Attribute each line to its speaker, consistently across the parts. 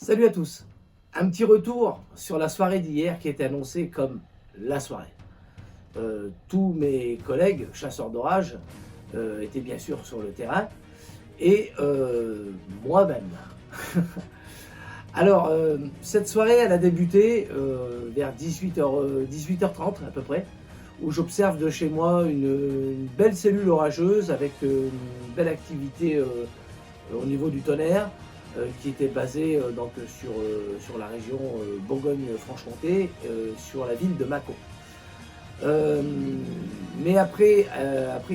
Speaker 1: Salut à tous. Un petit retour sur la soirée d'hier qui était annoncée comme la soirée. Tous mes collègues chasseurs d'orage étaient bien sûr sur le terrain et moi-même. Alors, cette soirée, elle a débuté vers 18h30 à peu près, où j'observe de chez moi une belle cellule orageuse avec une belle activité au niveau du tonnerre, qui était basée sur la région Bourgogne-Franche-Comté, sur la ville de Mâcon. Mais après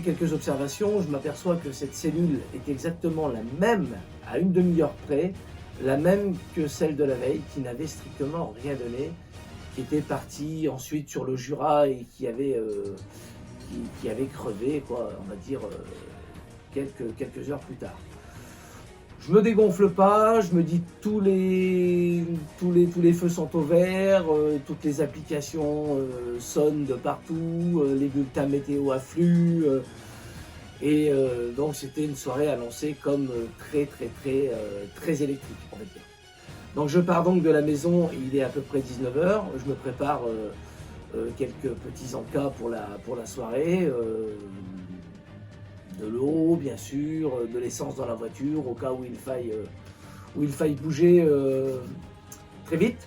Speaker 1: quelques observations, je m'aperçois que cette cellule est exactement la même, à une demi-heure près, la même que celle de la veille, qui n'avait strictement rien donné, qui était partie ensuite sur le Jura et qui avait crevé, quoi, on va dire, quelques heures plus tard. Je me dégonfle pas, je me dis tous les feux sont au vert, toutes les applications sonnent de partout, les bulletins météo affluent, donc c'était une soirée annoncée comme très électrique, on va dire. Donc je pars donc de la maison, il est à peu près 19h, je me prépare quelques petits encas pour la soirée, de l'eau bien sûr, de l'essence dans la voiture au cas où il faille bouger très vite.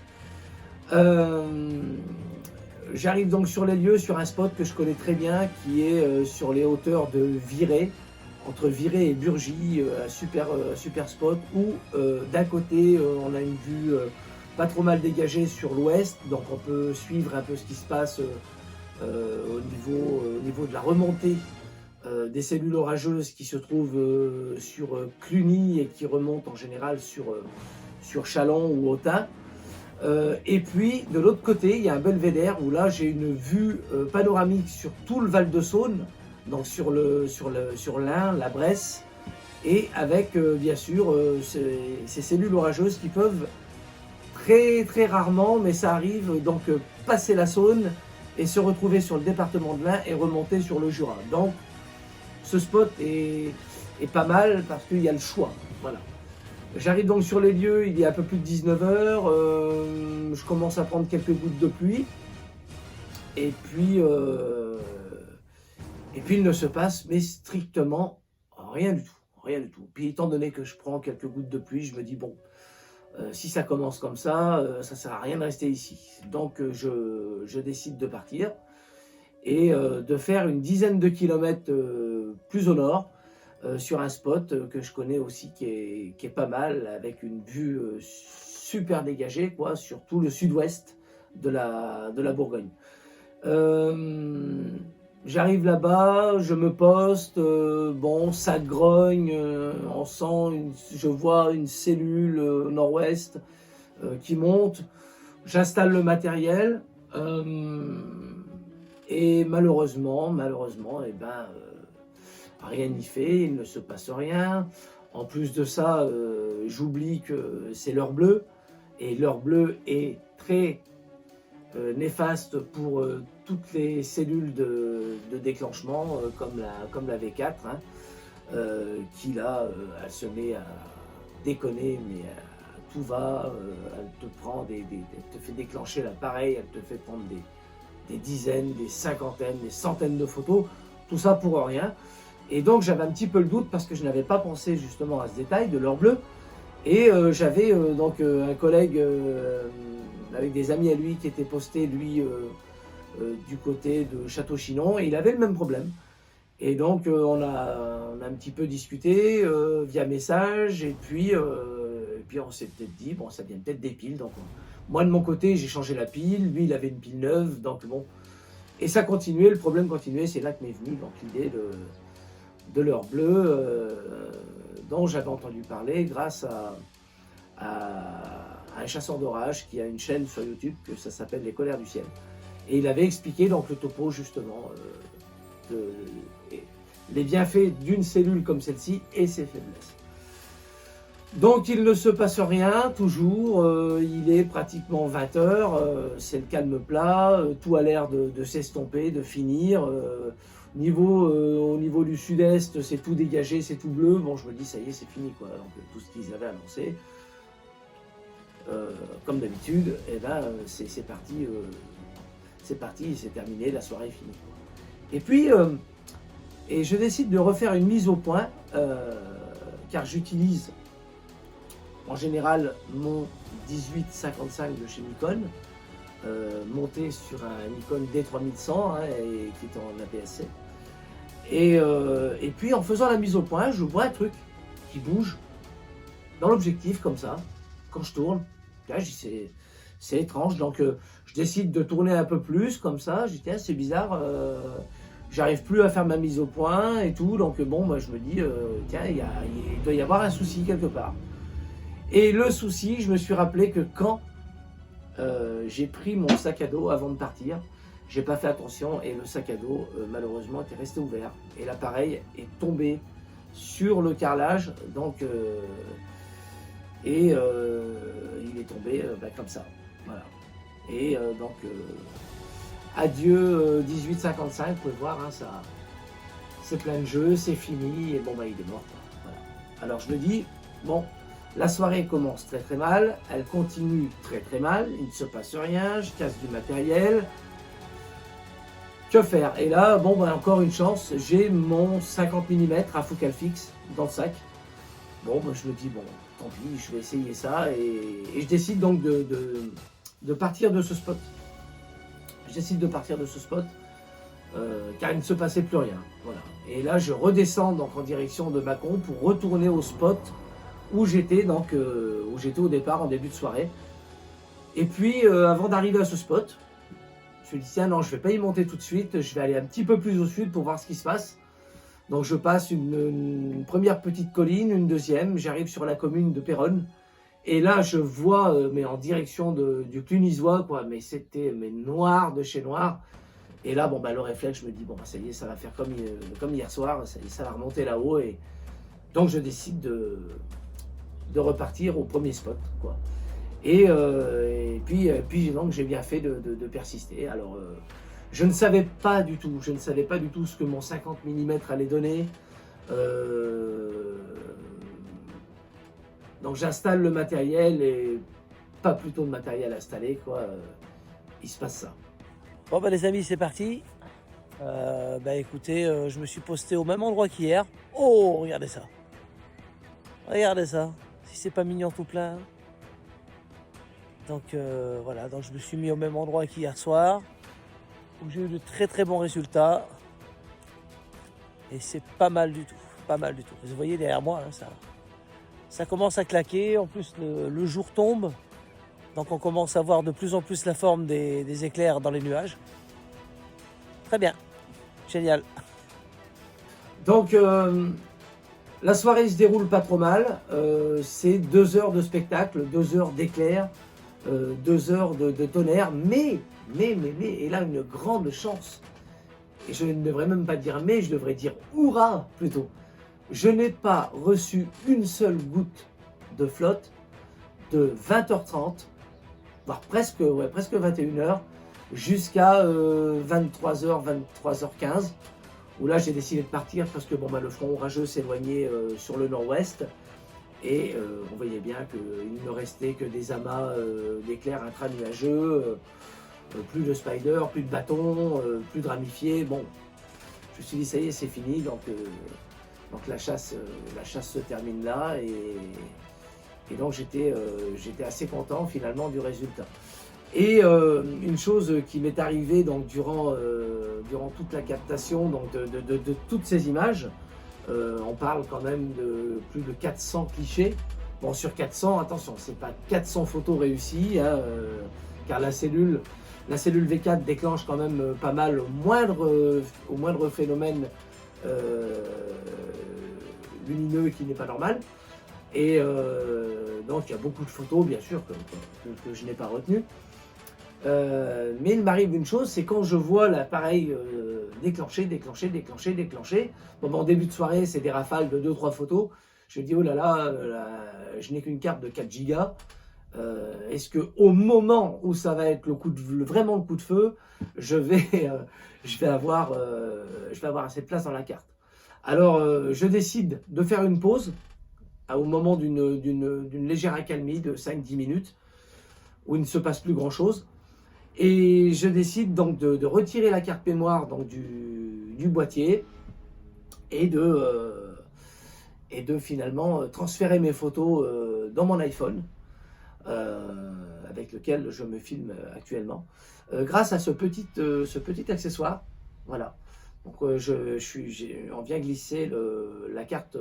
Speaker 1: J'arrive donc sur les lieux, sur un spot que je connais très bien, qui est sur les hauteurs de Viré, entre Viré et Burgy, un super spot où d'un côté on a une vue pas trop mal dégagée sur l'ouest, donc on peut suivre un peu ce qui se passe au niveau de la remontée des cellules orageuses qui se trouvent sur Cluny et qui remontent en général sur Châlons ou Autun. Et puis de l'autre côté, il y a un belvédère où là j'ai une vue panoramique sur tout le Val de Saône, donc sur l'Ain, la Bresse, et avec bien sûr ces cellules orageuses qui peuvent très rarement, mais ça arrive, donc passer la Saône et se retrouver sur le département de l'Ain et remonter sur le Jura. Donc ce spot est pas mal parce qu'il y a le choix. Voilà. J'arrive donc sur les lieux, il est un peu plus de 19h, je commence à prendre quelques gouttes de pluie, et puis il ne se passe mais strictement rien du tout, rien du tout. Puis étant donné que je prends quelques gouttes de pluie, je me dis bon, si ça commence comme ça sert à rien de rester ici. Donc je décide de partir et de faire une dizaine de kilomètres plus au nord, sur un spot que je connais aussi qui est pas mal, avec une vue super dégagée quoi, sur tout le sud-ouest de la Bourgogne. J'arrive là-bas, je me poste, bon ça grogne, je vois une cellule au nord-ouest qui monte, j'installe le matériel, et malheureusement, rien n'y fait, il ne se passe rien. En plus de ça, j'oublie que c'est l'heure bleue, et l'heure bleue est très néfaste pour toutes les cellules de déclenchement, comme la V4, hein, qui là, elle se met à déconner, mais tout va, elle te prend elle te fait déclencher l'appareil, elle te fait prendre des dizaines, des cinquantaines, des centaines de photos, tout ça pour rien. Et donc j'avais un petit peu le doute parce que je n'avais pas pensé justement à ce détail de l'heure bleue. Et j'avais un collègue avec des amis à lui qui était posté lui du côté de Château-Chinon, et il avait le même problème. Et donc on a un petit peu discuté via message, et puis on s'est peut-être dit bon, ça vient peut-être des piles. Donc moi de mon côté j'ai changé la pile, lui il avait une pile neuve, donc bon, et ça continuait, le problème continuait. C'est là que m'est venue donc l'idée de l'heure bleue dont j'avais entendu parler grâce à un chasseur d'orage qui a une chaîne sur YouTube, que ça s'appelle Les Colères du Ciel. Et il avait expliqué donc le topo justement les bienfaits d'une cellule comme celle-ci et ses faiblesses. Donc il ne se passe rien, toujours, il est pratiquement 20h, c'est le calme plat, tout a l'air de s'estomper, de finir. Au niveau du sud-est, c'est tout dégagé, c'est tout bleu. Bon, je me dis, ça y est, c'est fini, quoi. Donc, tout ce qu'ils avaient annoncé. comme d'habitude, et ben, c'est parti, c'est terminé, la soirée est finie. Et puis, et je décide de refaire une mise au point, car j'utilise en général mon 1855 de chez Nikon, monté sur un Nikon D3100, hein, et qui est en APS-C. Et puis en faisant la mise au point, je vois un truc qui bouge dans l'objectif comme ça, quand je tourne. Là, je dis, c'est étrange, donc je décide de tourner un peu plus comme ça. Je dis tiens, c'est bizarre, j'arrive plus à faire ma mise au point et tout, donc bon, moi je me dis tiens, il doit y avoir un souci quelque part. Et le souci, je me suis rappelé que quand j'ai pris mon sac à dos avant de partir, j'ai pas fait attention et le sac à dos malheureusement était resté ouvert et l'appareil est tombé sur le carrelage, donc il est tombé comme ça, voilà. Et donc adieu 1855, vous pouvez voir, hein, ça, c'est plein de jeux, c'est fini et bon bah il est mort, quoi. Voilà. Alors je me dis bon, la soirée commence très très mal, elle continue très très mal, il ne se passe rien, je casse du matériel. Que faire? Et là, bon, bah, encore une chance, j'ai mon 50 mm à focale fixe dans le sac. Bon, bah, je me dis, bon, tant pis, je vais essayer ça. Et je décide donc de partir de ce spot. Je décide de partir de ce spot, car il ne se passait plus rien. Voilà. Et là, je redescends donc en direction de Mâcon pour retourner au spot où j'étais au départ en début de soirée. Et puis, avant d'arriver à ce spot, je me dis tiens non, je vais pas y monter tout de suite, je vais aller un petit peu plus au sud pour voir ce qui se passe. Donc je passe une première petite colline, une deuxième, j'arrive sur la commune de Péronne. Et là je vois, mais en direction du Clunisois, quoi, mais c'était noir de chez noir. Et là bon bah le réflexe, je me dis bon bah ça y est, ça va faire comme hier soir, ça va remonter là-haut. Et donc je décide de repartir au premier spot, quoi. Et puis donc j'ai bien fait de persister. Alors je ne savais pas du tout ce que mon 50 mm allait donner. Donc j'installe le matériel et pas plutôt de matériel installé, quoi. Il se passe ça. Bon bah les amis, c'est parti. Bah écoutez, je me suis posté au même endroit qu'hier. Oh, regardez ça. Regardez ça. Si c'est pas mignon tout plein. Donc voilà, donc je me suis mis au même endroit qu'hier soir, où j'ai eu de très très bons résultats. Et c'est pas mal du tout, pas mal du tout. Vous voyez derrière moi, hein, ça commence à claquer, en plus le jour tombe. Donc on commence à voir de plus en plus la forme des éclairs dans les nuages. Très bien, génial. Donc la soirée se déroule pas trop mal, c'est 2 heures de spectacle, 2 heures d'éclairs. 2 heures de tonnerre, mais, et là une grande chance, et je ne devrais même pas dire mais, je devrais dire hurrah plutôt, je n'ai pas reçu une seule goutte de flotte de 20h30, voire presque 21h, jusqu'à 23h, 23h15, où là j'ai décidé de partir parce que bon, bah, le front orageux s'éloignait sur le nord-ouest. Et on voyait bien qu'il ne me restait que des amas d'éclairs intranuageux, plus de spiders, plus de bâtons, plus de ramifiés. Bon, je me suis dit ça y est, c'est fini, donc la chasse se termine là. Et donc j'étais assez content finalement du résultat. Et une chose qui m'est arrivée donc, durant toute la captation donc, de toutes ces images, on parle quand même de plus de 400 clichés. Bon, sur 400, attention, c'est pas 400 photos réussies, hein, car la cellule V4 déclenche quand même pas mal au moindre phénomène lumineux qui n'est pas normal. Et donc il y a beaucoup de photos, bien sûr, que je n'ai pas retenues. Mais il m'arrive une chose, c'est quand je vois l'appareil déclencher. Bon, en début de soirée, c'est des rafales de 2-3 photos. Je me dis, oh là là, je n'ai qu'une carte de 4 Go. Est-ce qu'au moment où ça va être vraiment le coup de feu, je vais avoir assez de place dans la carte. Alors, je décide de faire une pause au moment d'une légère accalmie de 5-10 minutes. où il ne se passe plus grand-chose. Et je décide donc de retirer la carte mémoire donc, du boîtier et de finalement transférer mes photos dans mon iPhone, avec lequel je me filme actuellement, grâce à ce petit accessoire. Voilà. Donc on vient glisser la carte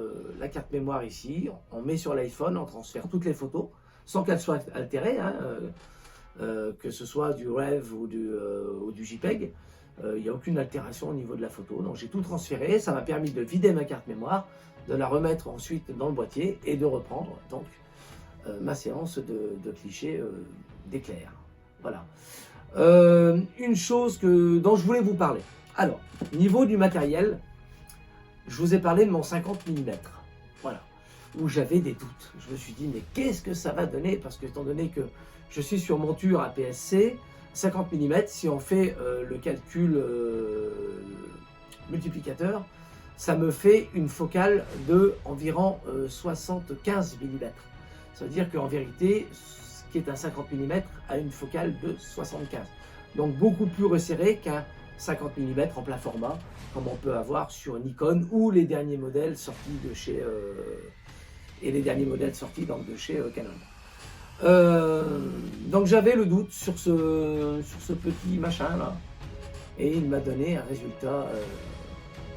Speaker 1: mémoire ici, on met sur l'iPhone, on transfère toutes les photos sans qu'elles soient altérées, hein, que ce soit du RAW ou du JPEG. Il n'y a aucune altération au niveau de la photo. Donc j'ai tout transféré, ça m'a permis de vider ma carte mémoire, de la remettre ensuite dans le boîtier et de reprendre donc ma séance de clichés d'éclair. Voilà. Une chose dont je voulais vous parler. Alors, niveau du matériel, je vous ai parlé de mon 50 mm. Voilà. Où j'avais des doutes. Je me suis dit, mais qu'est-ce que ça va donner? Parce que étant donné que je suis sur monture APS-C, 50 mm, si on fait le calcul multiplicateur, ça me fait une focale de environ 75 mm. Ça veut dire qu'en vérité, ce qui est un 50 mm a une focale de 75. Donc beaucoup plus resserré qu'un 50 mm en plat format, comme on peut avoir sur Nikon ou les derniers modèles sortis de chez de chez Canon. Donc j'avais le doute sur ce petit machin là, et il m'a donné un résultat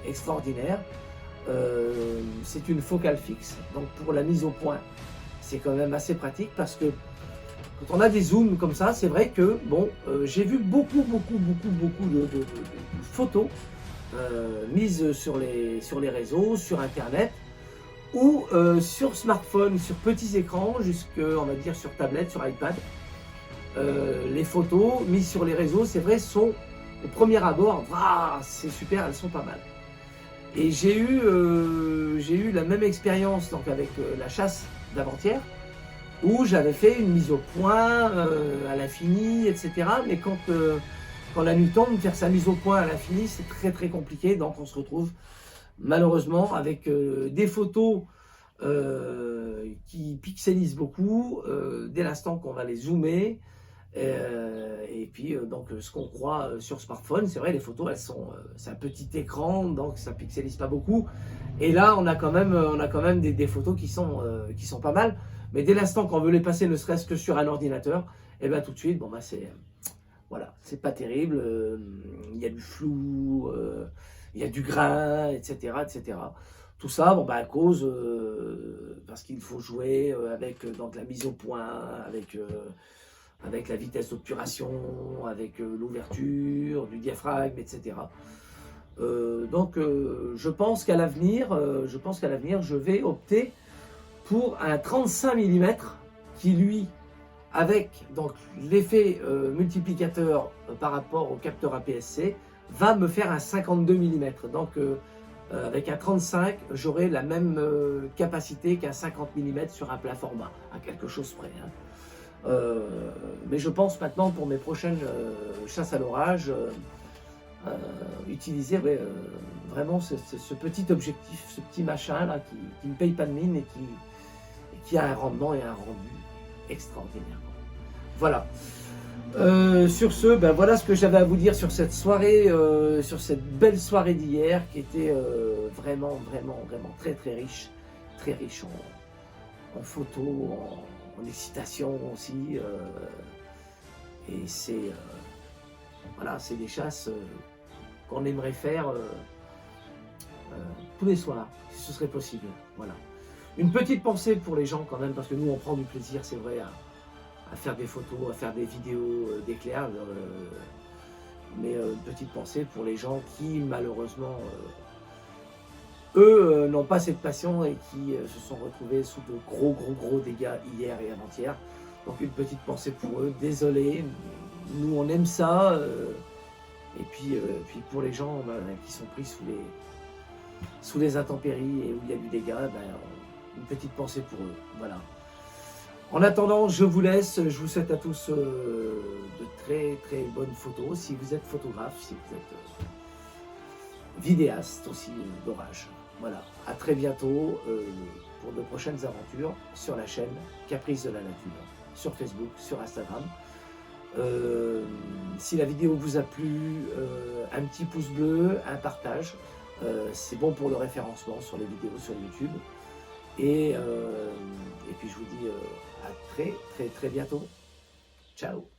Speaker 1: extraordinaire. C'est une focale fixe, donc pour la mise au point, c'est quand même assez pratique parce que quand on a des zooms comme ça, c'est vrai que bon, j'ai vu beaucoup de photos mises sur les réseaux, sur internet ou sur smartphone, sur petits écrans, jusque on va dire sur tablette, sur iPad. Les photos mises sur les réseaux, c'est vrai, sont au premier abord, c'est super, elles sont pas mal. Et j'ai eu la même expérience donc avec la chasse d'avant-hier, où j'avais fait une mise au point à l'infini, etc. Mais quand la nuit tombe, faire sa mise au point à l'infini, c'est très compliqué. Donc on se retrouve malheureusement avec des photos qui pixelisent beaucoup dès l'instant qu'on va les zoomer. Et puis donc ce qu'on croit sur smartphone, c'est vrai, les photos c'est un petit écran, donc ça pixelise pas beaucoup. Et là on a quand même des photos qui sont pas mal. Mais dès l'instant qu'on veut les passer, ne serait-ce que sur un ordinateur, et bien tout de suite, bon bah voilà, c'est pas terrible. Il y a du flou, il y a du grain, etc. Tout ça, bon bah à cause parce qu'il faut jouer avec donc la mise au point, avec la vitesse d'obturation, avec l'ouverture du diaphragme, etc. Donc je pense qu'à l'avenir, je vais opter pour un 35 mm qui lui, avec donc l'effet multiplicateur par rapport au capteur APS-C, va me faire un 52 mm. Donc avec un 35, j'aurai la même capacité qu'un 50 mm sur un plat format, à quelque chose près. Hein. Mais je pense maintenant pour mes prochaines chasses à l'orage, utiliser vraiment ce petit objectif, ce petit machin là qui ne paye pas de mine et qui a un rendement et un rendu extraordinaire. Voilà. Sur ce, ben voilà ce que j'avais à vous dire sur cette soirée, sur cette belle soirée d'hier qui était vraiment très riche en photos, en excitation aussi. Et c'est voilà, c'est des chasses qu'on aimerait faire tous les soirs, si ce serait possible. Voilà. Une petite pensée pour les gens quand même, parce que nous on prend du plaisir, c'est vrai, à faire des photos, à faire des vidéos d'éclairs, mais une petite pensée pour les gens qui malheureusement, eux, n'ont pas cette passion et qui se sont retrouvés sous de gros dégâts hier et avant-hier. Donc une petite pensée pour eux, désolé, nous on aime ça, et puis pour les gens qui sont pris sous les intempéries et où il y a du dégât, une petite pensée pour eux, voilà. En attendant, je vous laisse, je vous souhaite à tous de très bonnes photos, si vous êtes photographe, si vous êtes vidéaste aussi d'orage. Voilà, à très bientôt pour de prochaines aventures sur la chaîne Caprice de la Nature. sur Facebook, sur Instagram. Si la vidéo vous a plu, un petit pouce bleu, un partage, c'est bon pour le référencement sur les vidéos sur YouTube. Et puis je vous dis à très bientôt. Ciao.